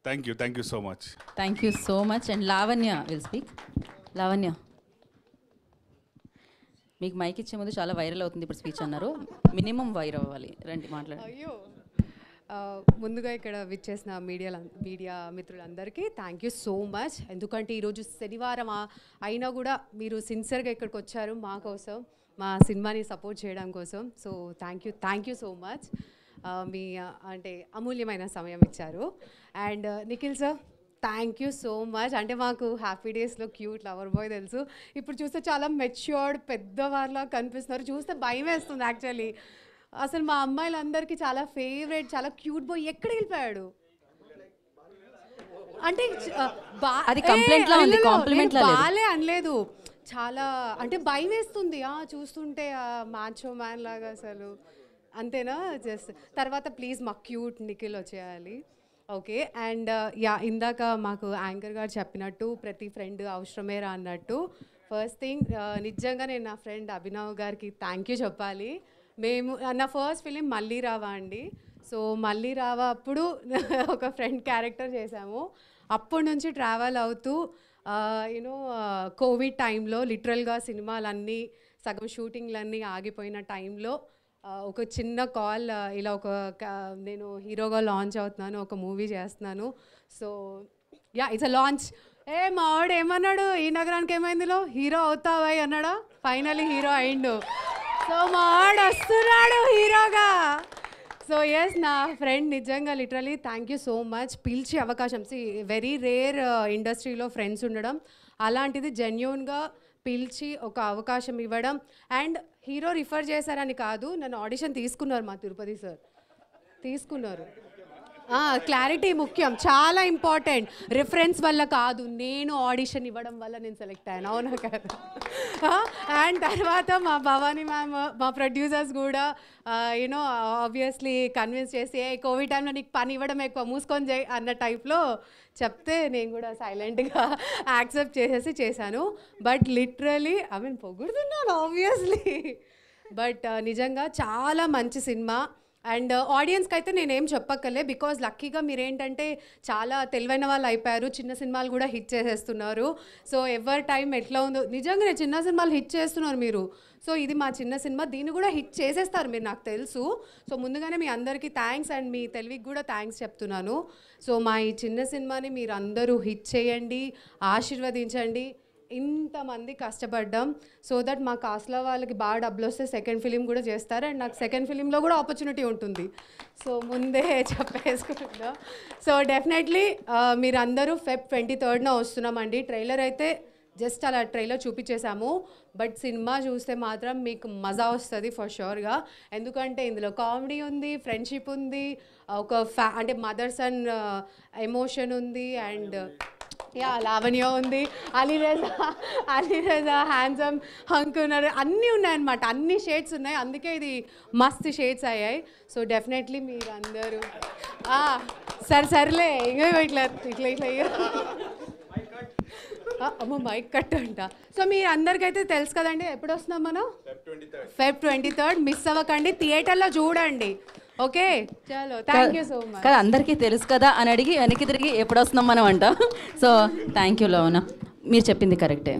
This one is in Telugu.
Thank you so much. Thank you so much. And Lavanya will speak. Lavanya, మీకు మైక్ ఇచ్చే ముందు చాలా వైరల్ అవుతుంది ఇప్పుడు స్పీచ్ అన్నారు, మినిమం వైరల్ అవ్వాలి. రండి మాట్లాడండి. అయ్యో, ముందుగా ఇక్కడ విచ్చేసిన మీడియా మిత్రులందరికీ థ్యాంక్ యూ సో మచ్. ఎందుకంటే ఈరోజు శనివారం అయినా కూడా మీరు సిన్సియర్గా ఇక్కడికి వచ్చారు మా కోసం, మా సినిమాని సపోర్ట్ చేయడం కోసం. So thank you so much. మీ అంటే అమూల్యమైన సమయం ఇచ్చారు. And Nikhil sir, thank you so much. అంటే మాకు హ్యాపీ డేస్లో క్యూట్ లవర్ బాయ్ తెలుసు, ఇప్పుడు చూస్తే చాలా మెచ్యూర్డ్ పెద్దవాళ్ళ కనిపిస్తున్నారు, చూస్తే భయం వేస్తుంది యాక్చువల్లీ. అసలు మా అమ్మాయిలందరికీ చాలా ఫేవరెట్, చాలా క్యూట్ బాయ్. ఎక్కడ వెళ్ళిపోయాడు అంటే అది కంప్లైంట్ లా ఉంది, కాంప్లిమెంట్ లా లేదు. బాలే అనలేదు, చాలా అంటే భయం వేస్తుంది చూస్తుంటే మాచో మ్యాన్ లాగా. అసలు అంతేనా? జస్ట్ తర్వాత ప్లీజ్ మా క్యూట్ నిఖిల్ వచ్చేయాలి. ఓకే. అండ్ ఇందాక మాకు యాంకర్ గారు చెప్పినట్టు ప్రతి ఫ్రెండ్ అవసరమేరా అన్నట్టు, ఫస్ట్ థింగ్ నిజంగా నేను నా ఫ్రెండ్ అభినవ్ గారికి థ్యాంక్ యూ చెప్పాలి. మేము నా ఫస్ట్ ఫిలిం మళ్ళీ రావా అండి. సో మళ్ళీ రావా అప్పుడు ఒక ఫ్రెండ్ క్యారెక్టర్ చేశాము. అప్పటి నుంచి ట్రావెల్ అవుతూ యూనో కోవిడ్ టైంలో లిటరల్గా సినిమాలన్నీ సగం షూటింగ్లన్నీ ఆగిపోయిన టైంలో ఒక చిన్న కాల్, ఇలా నేను హీరోగా లాంచ్ అవుతున్నాను, ఒక మూవీ చేస్తున్నాను. So it's a launch. మా వాడు ఏమన్నాడు, ఈ నగరానికి ఏమైందిలో హీరో అవుతావా అన్నాడా, ఫైనలీ హీరో అయిండు. సో మా వాడు వస్తున్నాడు హీరోగా. సో ఎస్, నా ఫ్రెండ్ నిజంగా literally thank you so much. పిలిచి అవకాశం, వెరీ రేర్ ఇండస్ట్రీలో ఫ్రెండ్స్ ఉండడం, అలాంటిది జెన్యూన్గా పిలిచి ఒక అవకాశం ఇవ్వడం. అండ్ హీరో రిఫర్ చేశారని కాదు, నన్ను ఆడిషన్ తీసుకున్నారు మా తిరుపతి సార్, తీసుకున్నారు. క్లారిటీ ముఖ్యం, చాలా ఇంపార్టెంట్. రిఫరెన్స్ వల్ల కాదు, నేను ఆడిషన్ ఇవ్వడం వల్ల నేను సెలెక్ట్ అయ్యాను, అవునా కదా? అండ్ తర్వాత మా భవానీ మ్యామ్, మా ప్రొడ్యూసర్స్ కూడా యూనో ఆబ్వియస్లీ కన్విన్స్ చేసి, కోవిడ్ టైంలో నీకు పని ఇవ్వడం ఎక్కువ, మూసుకొని చేయి అన్న టైప్లో చెప్తే నేను కూడా సైలెంట్గా యాక్సెప్ట్ చేశాను. బట్ లిటరలీ పొగుడుతున్నాను ఆబ్వియస్లీ. బట్ నిజంగా చాలా మంచి సినిమా. అండ్ ఆడియన్స్కి అయితే నేనేం చెప్పక్కర్లే, బికాజ్ లక్కీగా మీరేంటంటే చాలా తెలివైన వాళ్ళు అయిపోయారు, చిన్న సినిమాలు కూడా హిట్ చేసేస్తున్నారు. సో ఎవరి టైం ఎట్లా ఉందో, నిజంగానే చిన్న సినిమాలు హిట్ చేస్తున్నారు మీరు. సో ఇది మా చిన్న సినిమా, దీన్ని కూడా హిట్ చేసేస్తారు మీరు, నాకు తెలుసు. సో ముందుగానే మీ అందరికీ థ్యాంక్స్, అండ్ మీ తెలివికి కూడా థ్యాంక్స్ చెప్తున్నాను. సో మా ఈ చిన్న సినిమాని మీరు అందరూ హిట్ చేయండి, ఆశీర్వదించండి. ఇంతమంది కష్టపడ్డాం సో దట్ మా కాస్ట్లో వాళ్ళకి బాగా డబ్బులు వస్తే సెకండ్ ఫిలిం కూడా చేస్తారు, అండ్ నాకు సెకండ్ ఫిలింలో కూడా ఆపర్చునిటీ ఉంటుంది. సో ముందే చెప్పేసుకుంటున్నాం. సో డెఫినెట్లీ మీరందరూ Feb 23న వస్తున్నామండి. ట్రైలర్ అయితే జస్ట్ అలా ట్రైలర్ చూపించేశాము, బట్ సినిమా చూస్తే మాత్రం మీకు మజా వస్తుంది ఫర్ షూర్గా. ఎందుకంటే ఇందులో కామెడీ ఉంది, ఫ్రెండ్షిప్ ఉంది, ఒక అంటే మదర్స్ అండ్ ఎమోషన్ ఉంది, అండ్ లావణ్య ఉంది, అలీరేజా హ్యాండ్సమ్ హంక్ ఉన్నారు, అన్నీ ఉన్నాయన్నమాట, అన్ని షేడ్స్ ఉన్నాయి, అందుకే ఇది మస్తు షేడ్స్ అయ్యాయి. సో డెఫినెట్లీ మీరు అందరూ సర్లే ఇట్లా అమ్మ మైక్ కట్ అంట. సో మీరు అందరికైతే తెలుసు కదండి, ఎప్పుడు వస్తున్నాం మనం, Feb 23rd. మిస్ అవ్వకండి, థియేటర్లో చూడండి. ఓకే, చలో థ్యాంక్ యూ సో మచ్. కదా అందరికీ తెలుసు కదా అని అడిగి వెనక్కి తిరిగి ఎప్పుడు వస్తున్నాం మనం అంట. సో థ్యాంక్ యూ లవణ, మీరు చెప్పింది కరెక్టే.